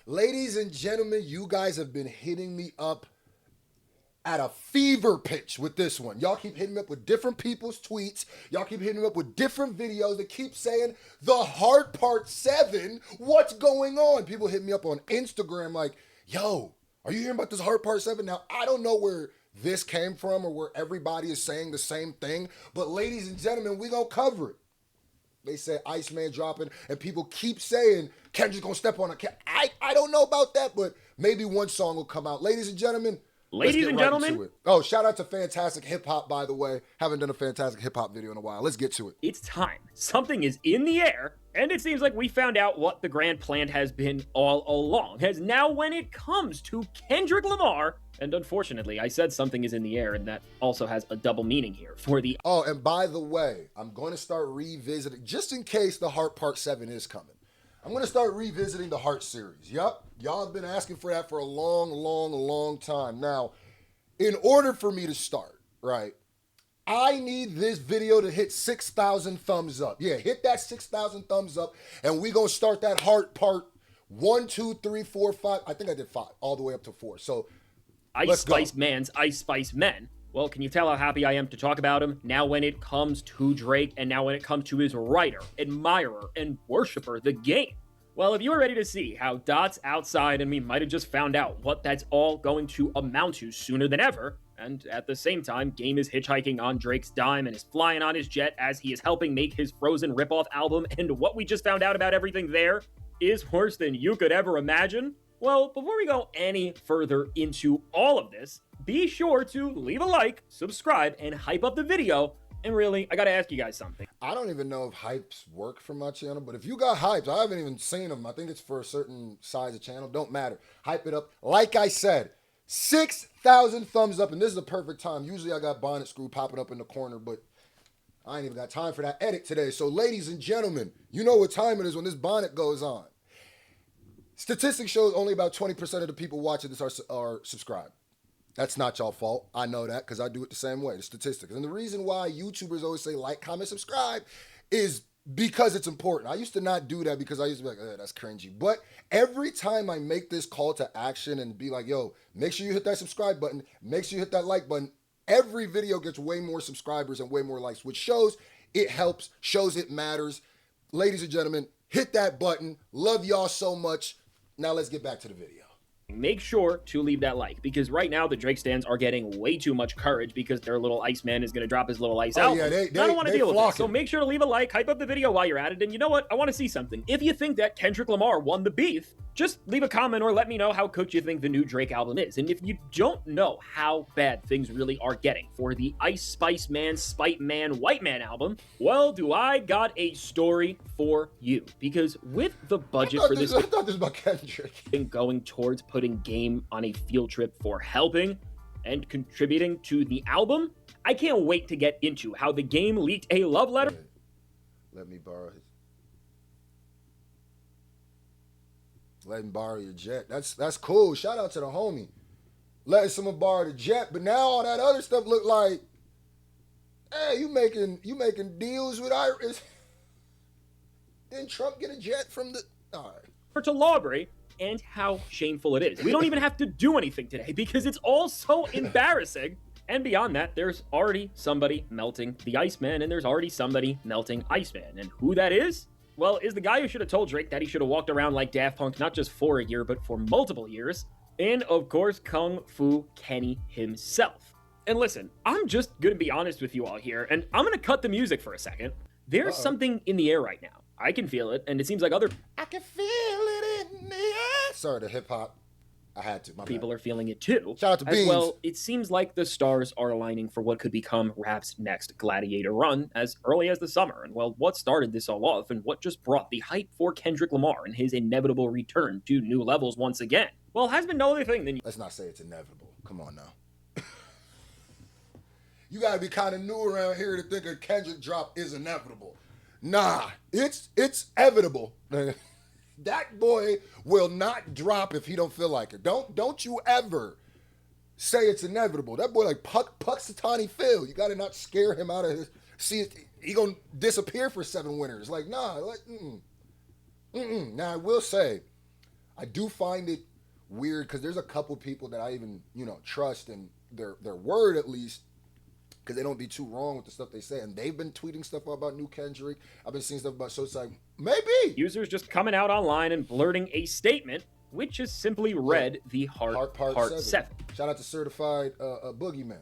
Ladies and gentlemen, you guys have been hitting me up at a fever pitch with this one. Y'all keep hitting me up with different people's tweets. Y'all keep hitting me up with different videos that keep saying the hard part 7. What's going on? People hit me up on Instagram like, yo, are you hearing about this hard part 7? Now, I don't know where this came from or where everybody is saying the same thing, but ladies and gentlemen, we gonna cover it. They say Iceman dropping, and people keep saying Kendrick's gonna step on a cat. I don't know about that, but maybe one song will come out. Ladies and gentlemen, Ladies and gentlemen. Oh, shout out to Fantastic Hip Hop, by the way. Haven't done a Fantastic Hip Hop video in a while. Let's get to it. It's time. Something is in the air, and it seems like we found out what the grand plan has been all along. As now when it comes to Kendrick Lamar, and unfortunately, I said something is in the air, and that also has a double meaning here for the... Oh, and by the way, I'm going to start revisiting, just in case the Heart Part 7 is coming. I'm going to start revisiting the Heart series. Yup, y'all have been asking for that for a long time. Now, in order for me to start, right, I need this video to hit 6,000 thumbs up. Yeah, hit that 6,000 thumbs up, and we going to start that Heart Part 1, 2, 3, 4, 5. I think I did 5, all the way up to 4. So, Ice Spice Man's Ice Spice Men. Well, can you tell how happy I am to talk about him? Now when it comes to Drake, and now when it comes to his writer, admirer, and worshiper, The Game. Well, if you were ready to see how Dot's outside and we might have just found out what that's all going to amount to sooner than ever, and at the same time, Game is hitchhiking on Drake's dime and is flying on his jet as he is helping make his Frozen ripoff album, and what we just found out about everything there is worse than you could ever imagine, well, before we go any further into all of this, be sure to leave a like, subscribe, and hype up the video. And really, I gotta ask you guys something. I don't even know if hypes work for my channel, but if you got hypes, I haven't even seen them. I think it's for a certain size of channel. Don't matter. Hype it up. Like I said, 6,000 thumbs up, and this is the perfect time. Usually I got bonnet screw popping up in the corner, but I ain't even got time for that edit today. So ladies and gentlemen, you know what time it is when this bonnet goes on. Statistics shows only about 20% of the people watching this are subscribed. That's not y'all fault. I know that because I do it the same way, the statistics. And the reason why YouTubers always say like, comment, subscribe is because it's important. I used to not do that because I used to be like, that's cringy. But every time I make this call to action and be like, yo, make sure you hit that subscribe button, make sure you hit that like button, every video gets way more subscribers and way more likes, which shows it helps, shows it matters. Ladies and gentlemen, hit that button. Love y'all so much. Now let's get back to the video. Make sure to leave that like, because right now the Drake stands are getting way too much courage because their little Iceman is going to drop his little ice album. Yeah, I don't want to deal with it. So make sure to leave a like, hype up the video while you're at it. And you know what? I want to see something. If you think that Kendrick Lamar won the beef, just leave a comment or let me know how cooked you think the new Drake album is. And if you don't know how bad things really are getting for the Ice Spice Man, Spite Man, White Man album, well, do I got a story for you. Because with the budget for this... I thought this was about Kendrick. ...going towards putting Game on a field trip for helping and contributing to the album, I can't wait to get into how The Game leaked a love letter. Let me borrow his... Let him borrow your jet. That's cool. Shout out to the homie. Letting someone borrow the jet, but now all that other stuff look like, hey, you making deals with Iris. Didn't Trump get a jet from the... All right. ...to Lawbury, and how shameful it is. We don't even have to do anything today because it's all so embarrassing. And beyond that, there's already somebody melting the Iceman, and there's already somebody melting Iceman. And who that is? Well, is the guy who should have told Drake that he should have walked around like Daft Punk not just for a year, but for multiple years. And, of course, Kung Fu Kenny himself. And listen, I'm just going to be honest with you all here, and I'm going to cut the music for a second. There's something in the air right now. I can feel it, and it seems like other... I can feel it in the air. Sorry, the hip-hop. I had to. My people bad. Are feeling it too. Shout out to Beans. As well, it seems like the stars are aligning for what could become rap's next gladiator run as early as the summer. And well, what started this all off and what just brought the hype for Kendrick Lamar and his inevitable return to new levels once again? Well, has been no other thing than... Let's not say it's inevitable. Come on now. You gotta be kind of new around here to think a Kendrick drop is inevitable. Nah, it's evitable. That boy will not drop if he don't feel like it. Don't you ever say it's inevitable. That boy like Puxatawny Phil. You got to not scare him out of his... See, he gonna disappear for 7 winters. Like, nah. Like, Now, I will say, I do find it weird because there's a couple people that I even trust and their word at least, because they don't be too wrong with the stuff they say, and they've been tweeting stuff about new Kendrick. I've been seeing stuff about, so it's like maybe users just coming out online and blurting a statement which is simply read the Heart Part 7. Shout out to Certified Boogeyman.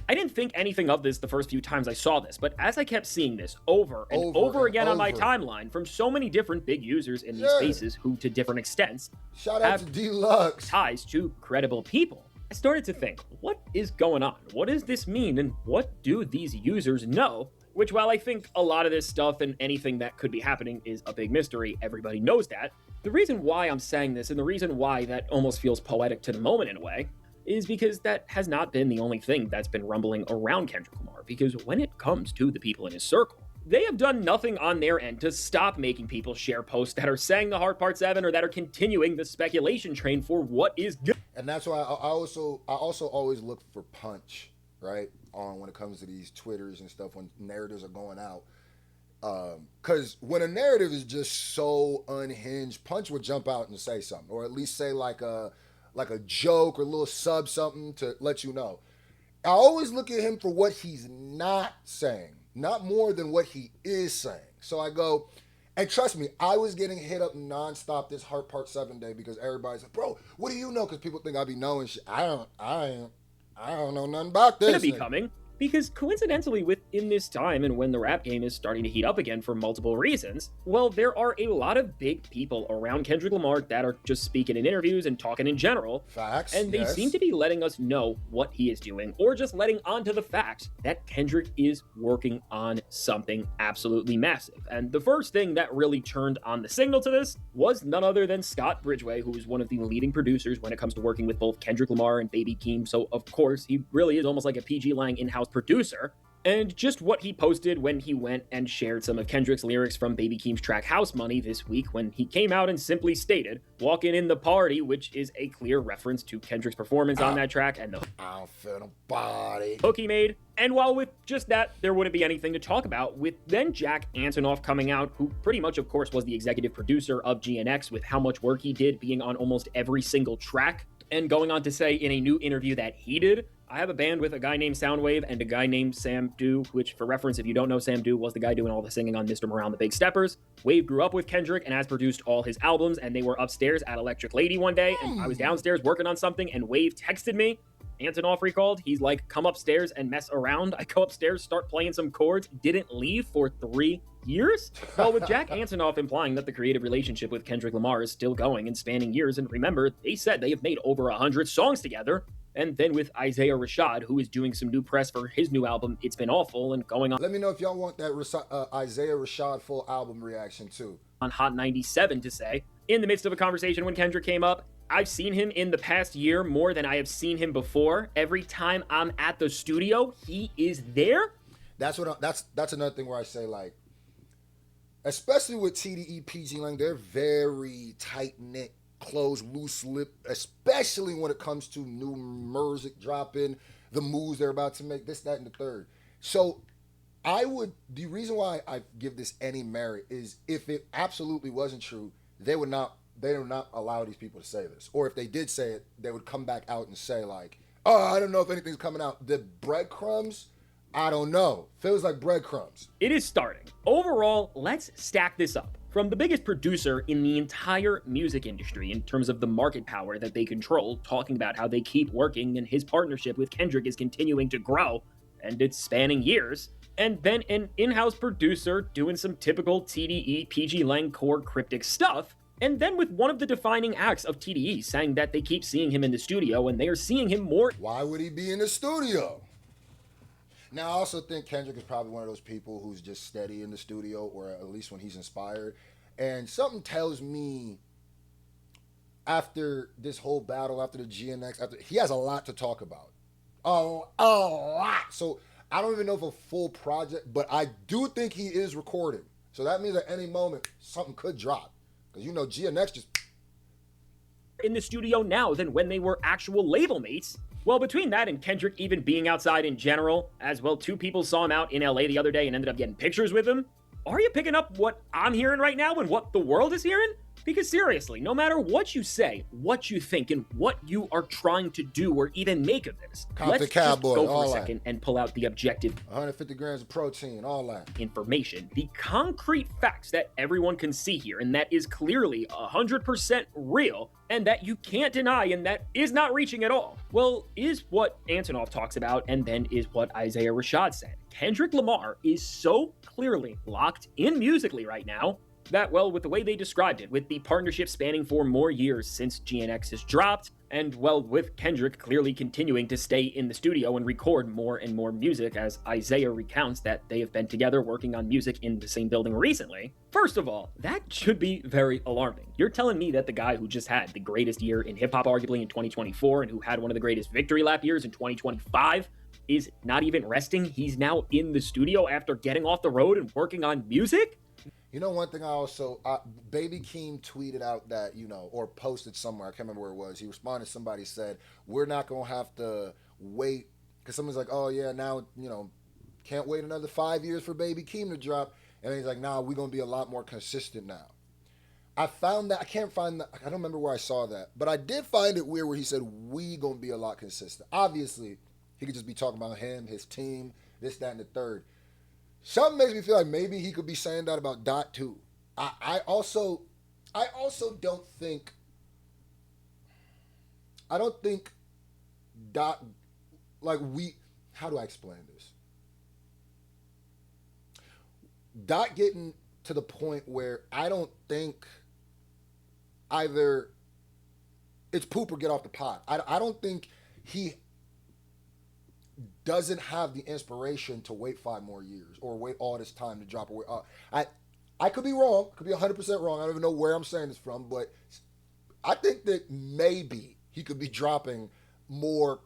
I didn't think anything of this the first few times I saw this, but as I kept seeing this over and over again on my timeline from so many different big users in these spaces who, to different extents, shout out to Deluxe, ties to credible people, I started to think, what is going on? What does this mean, and what do these users know? Which, while I think a lot of this stuff and anything that could be happening is a big mystery, everybody knows that, the reason why I'm saying this, and the reason why that almost feels poetic to the moment in a way, is because that has not been the only thing that's been rumbling around Kendrick Lamar, because when it comes to the people in his circle, they have done nothing on their end to stop making people share posts that are saying the Heart Part 7 or that are continuing the speculation train for what is good. And that's why I also always look for punch, right, on when it comes to these Twitters and stuff when narratives are going out. Because when a narrative is just so unhinged, punch would jump out and say something, or at least say like a joke or a little sub something to let you know. I always look at him for what he's not saying, not more than what he is saying. So I go, and trust me, I was getting hit up nonstop this Heart Part 7 day because everybody's like, bro, what do you know? Because people think I be knowing shit. I don't know nothing about this. It's gonna be coming. Because coincidentally, within this time and when the rap game is starting to heat up again for multiple reasons, well, there are a lot of big people around Kendrick Lamar that are just speaking in interviews and talking in general. Facts. And they seem to be letting us know what he is doing, or just letting on to the fact that Kendrick is working on something absolutely massive. And the first thing that really turned on the signal to this was none other than Scott Bridgway, who is one of the leading producers when it comes to working with both Kendrick Lamar and Baby Keem. So, of course, he really is almost like a PG Lang in-house producer, and just what he posted when he went and shared some of Kendrick's lyrics from Baby Keem's track House Money this week, when he came out and simply stated, "Walking in the party," which is a clear reference to Kendrick's performance on that track and the I don't feel the body hook he made. And while with just that, there wouldn't be anything to talk about, with then Jack Antonoff coming out, who pretty much, of course, was the executive producer of GNX, with how much work he did being on almost every single track, and going on to say in a new interview that he did, "I have a band with a guy named Soundwave and a guy named Sam Dew," which, for reference, if you don't know, Sam Dew was the guy doing all the singing on Mr. Morale and the Big Steppers. Wave grew up with Kendrick and has produced all his albums, and they were upstairs at Electric Lady one day, and I was downstairs working on something, and Wave texted me. Antonoff recalled, he's like, "Come upstairs and mess around." I go upstairs, start playing some chords, didn't leave for 3 years? Well, with Jack Antonoff implying that the creative relationship with Kendrick Lamar is still going and spanning years, and remember, they said they have made over 100 songs together. And then with Isaiah Rashad, who is doing some new press for his new album, It's Been Awful, and going on. Let me know if y'all want that Isaiah Rashad full album reaction too. On Hot 97 to say, in the midst of a conversation when Kendrick came up, "I've seen him in the past year more than I have seen him before. Every time I'm at the studio, he is there." That's another thing where I say, like, especially with TDE, PG Lang, they're very tight-knit, closed, loose lip, especially when it comes to new music dropping, the moves they're about to make, this, that, and the third. So the reason why I give this any merit is if it absolutely wasn't true, they would not allow these people to say this. Or if they did say it, they would come back out and say, like, "Oh, I don't know if anything's coming out." The breadcrumbs, I don't know. Feels like breadcrumbs. It is starting. Overall, let's stack this up. From the biggest producer in the entire music industry in terms of the market power that they control, talking about how they keep working and his partnership with Kendrick is continuing to grow, and it's spanning years, and then an in-house producer doing some typical TDE, PG Lang core cryptic stuff, and then with one of the defining acts of TDE saying that they keep seeing him in the studio and they are seeing him more. Why would he be in the studio? Now, I also think Kendrick is probably one of those people who's just steady in the studio, or at least when he's inspired. And something tells me after this whole battle, after the GNX, he has a lot to talk about. A lot. So I don't even know if a full project, but I do think he is recording. So that means at any moment, something could drop. Because, GNX just in the studio now than when they were actual label mates. Well, between that and Kendrick even being outside in general, as well, 2 people saw him out in LA the other day and ended up getting pictures with him. Are you picking up what I'm hearing right now and what the world is hearing? Because seriously, no matter what you say, what you think, and what you are trying to do or even make of this, Compton let's Cowboy, just go for a all that. second and pull out the objective 150 grams of protein, all that. information, the concrete facts that everyone can see here, and that is clearly 100% real, and that you can't deny, and that is not reaching at all. Well, is what Antonov talks about, and then is what Isaiah Rashad said. Kendrick Lamar is so clearly locked in musically right now that, well, with the way they described it, with the partnership spanning for more years since GNX has dropped, and, well, with Kendrick clearly continuing to stay in the studio and record more and more music, as Isaiah recounts that they have been together working on music in the same building recently. First of all, that should be very alarming. You're telling me that the guy who just had the greatest year in hip-hop arguably in 2024 and who had one of the greatest victory lap years in 2025 is not even resting? He's now in the studio after getting off the road and working on music? You know, one thing Baby Keem tweeted out that, or posted somewhere, I can't remember where it was. He responded, somebody said, we're not going to have to wait, because someone's like, oh yeah, now, can't wait another 5 years for Baby Keem to drop. And he's like, nah, we're going to be a lot more consistent now. I found that, I don't remember where I saw that, but I did find it weird where he said, we going to be a lot consistent. Obviously, he could just be talking about him, his team, this, that, and the third. Something makes me feel like maybe he could be saying that about Dot too. I also don't think Dot, how do I explain this? Dot getting to the point where I don't think either it's poop or get off the pot. I don't think he doesn't have the inspiration to wait 5 more years or wait all this time to drop away. I could be wrong. Could be 100% wrong. I don't even know where I'm saying this from, but I think that maybe he could be dropping more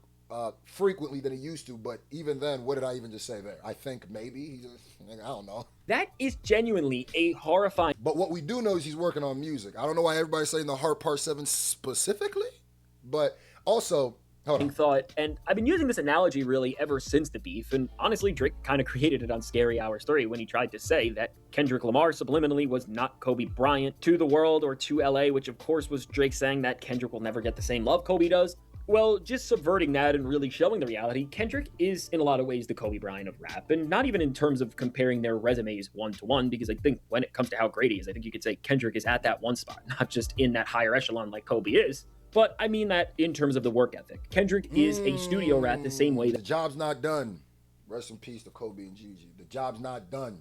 frequently than he used to. But even then, what did I even just say there? I think maybe he just, I don't know. That is genuinely a horrifying. But what we do know is he's working on music. I don't know why everybody's saying the Heart Part 7 specifically, but also, thought, and I've been using this analogy really ever since the beef, and honestly, Drake kind of created it on Scary Hours 3 when he tried to say that Kendrick Lamar subliminally was not Kobe Bryant to the world or to LA, which of course was Drake saying that Kendrick will never get the same love Kobe does. Well, just subverting that and really showing the reality, Kendrick is in a lot of ways the Kobe Bryant of rap, and not even in terms of comparing their resumes one-to-one, because I think when it comes to how great he is, I think you could say Kendrick is at that one spot, not just in that higher echelon like Kobe is. But I mean that in terms of the work ethic. Kendrick is a studio rat the same way that the job's not done. Rest in peace to Kobe and Gigi. The job's not done.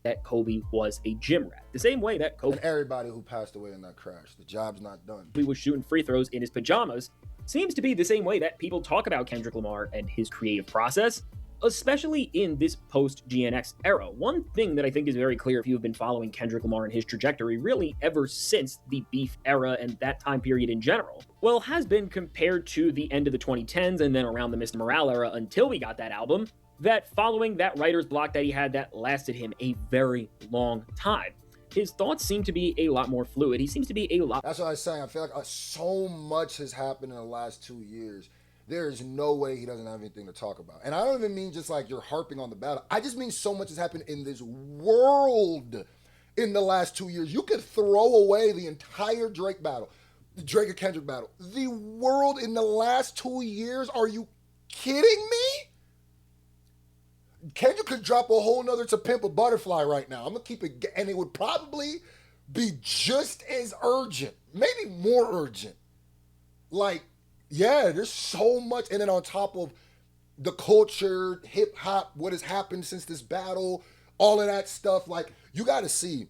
That Kobe was a gym rat. The same way that Kobe and everybody who passed away in that crash. The job's not done. He was shooting free throws in his pajamas. Seems to be the same way that people talk about Kendrick Lamar and his creative process, especially in this post-GNX era. One thing that I think is very clear if you've been following Kendrick Lamar and his trajectory really ever since the beef era and that time period in general, well, has been compared to the end of the 2010s and then around the Mr. Morale era until we got that album, that following that writer's block that he had that lasted him a very long time. His thoughts seem to be a lot more fluid. He seems to be a lot... That's what I was saying. I feel like so much has happened in the last 2 years. There is no way he doesn't have anything to talk about. And I don't even mean just like you're harping on the battle. I just mean so much has happened in this world in the last 2 years. You could throw away the entire Drake battle, the Drake and Kendrick battle. The world in the last 2 years, are you kidding me? Kendrick could drop a whole nother To Pimp a Butterfly right now. I'm going to keep it, and it would probably be just as urgent, maybe more urgent. Like, yeah, there's so much. And then on top of the culture, hip hop, what has happened since this battle, all of that stuff. Like, you got to see,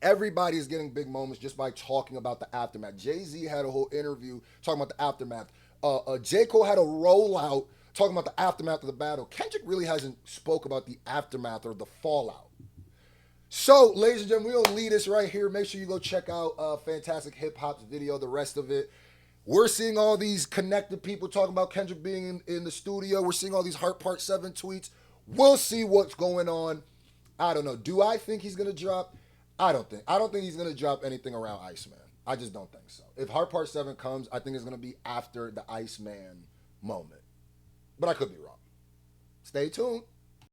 everybody is getting big moments just by talking about the aftermath. Jay-Z had a whole interview talking about the aftermath. J. Cole had a rollout talking about the aftermath of the battle. Kendrick really hasn't spoke about the aftermath or the fallout. So, ladies and gentlemen, we're going to leave this right here. Make sure you go check out Fantastic Hip Hop's video, the rest of it. We're seeing all these connected people talking about Kendrick being in the studio. We're seeing all these Heart Part 7 tweets. We'll see what's going on. I don't know. Do I think he's going to drop? I don't think he's going to drop anything around Iceman. I just don't think so. If Heart Part 7 comes, I think it's going to be after the Iceman moment. But I could be wrong. Stay tuned.